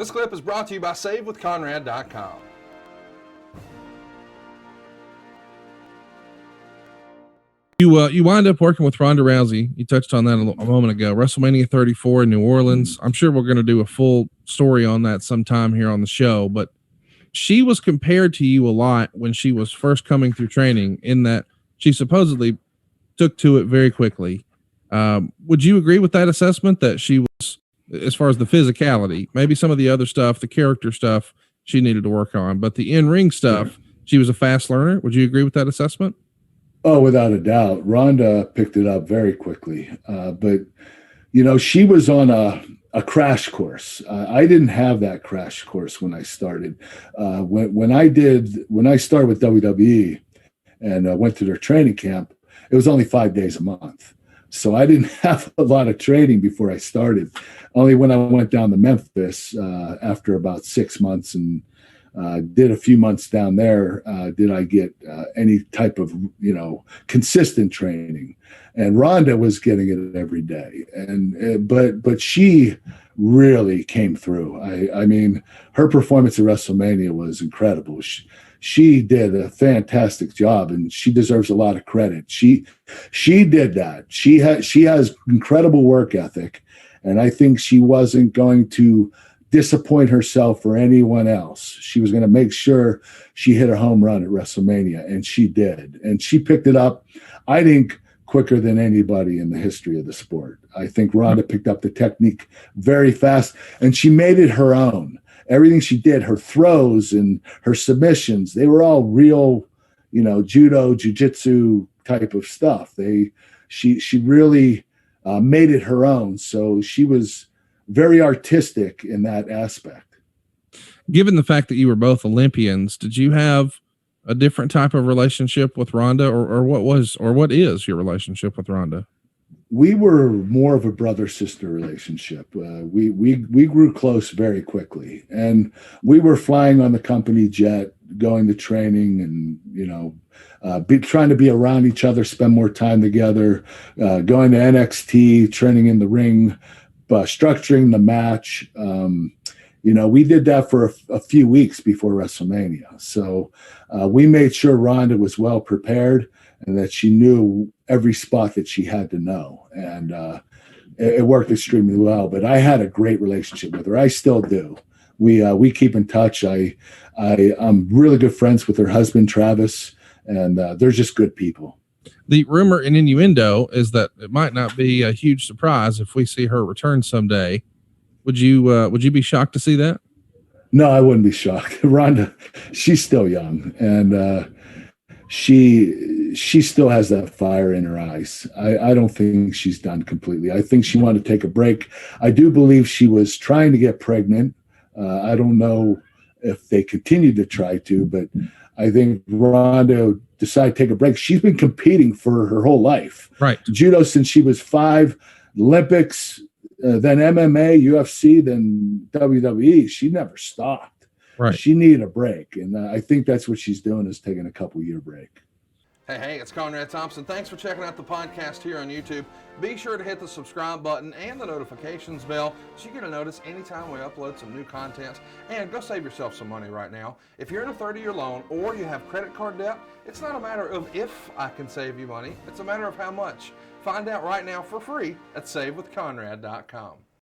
This clip is brought to you by SaveWithConrad.com. You wind up working with Ronda Rousey. You touched on that a moment ago. WrestleMania 34 in New Orleans. I'm sure we're going to do a full story on that sometime here on the show, but she was compared to you a lot when she was first coming through training, in that she supposedly took to it very quickly. Would you agree with that assessment, that she was, as far as the physicality, maybe some of the other stuff, the character stuff, she needed to work on, but the in-ring stuff, she was a fast learner? Would you agree with that assessment? Oh, without a doubt. Rhonda picked it up very quickly. But, you know, she was on a crash course. I didn't have that crash course when I started. When I started with WWE and went to their training camp, it was only 5 days a month. So I didn't have a lot of training before I started. Only when I went down to Memphis after about 6 months and did a few months down there, did I get any type of, you know, consistent training. And Rhonda was getting it every day. And but she really came through. I mean, her performance at WrestleMania was incredible. She did a fantastic job, and she deserves a lot of credit. She did that. She has incredible work ethic, and I think she wasn't going to disappoint herself or anyone else. She was going to make sure she hit a home run at WrestleMania, and she did. And she picked it up, I think, quicker than anybody in the history of the sport. I think Rhonda picked up the technique very fast, and she made it her own. Everything she did, her throws and her submissions, they were all real, you know, judo, jiu-jitsu type of stuff. She really made it her own. So she was very artistic in that aspect. Given the fact that you were both Olympians, did you have a different type of relationship with Rhonda, or what is your relationship with Rhonda? We were more of a brother-sister relationship. We grew close very quickly, and we were flying on the company jet, going to training, and, you know, trying to be around each other, spend more time together, going to NXT, training in the ring, structuring the match. You know, we did that for a few weeks before WrestleMania. So we made sure Rhonda was well prepared and that she knew every spot that she had to know. And it worked extremely well. But I had a great relationship with her. I still do. We keep in touch. I'm really good friends with her husband, Travis, and they're just good people. The rumor and innuendo is that it might not be a huge surprise if we see her return someday. Would you be shocked to see that? No, I wouldn't be shocked. Rhonda, she's still young, and she still has that fire in her eyes. I don't think she's done completely. I think she wanted to take a break. I do believe she was trying to get pregnant. I don't know if they continued to try to, but I think Rhonda decided to take a break. She's been competing for her whole life. Right. Judo since she was 5, Olympics, then MMA, UFC, then WWE. She never stopped. Right. She needed a break. And I think that's what she's doing, is taking a couple-year break. Hey, it's Conrad Thompson. Thanks for checking out the podcast here on YouTube. Be sure to hit the subscribe button and the notifications bell so you get a notice anytime we upload some new content. And go save yourself some money right now. If you're in a 30-year loan or you have credit card debt, it's not a matter of if I can save you money. It's a matter of how much. Find out right now for free at SaveWithConrad.com.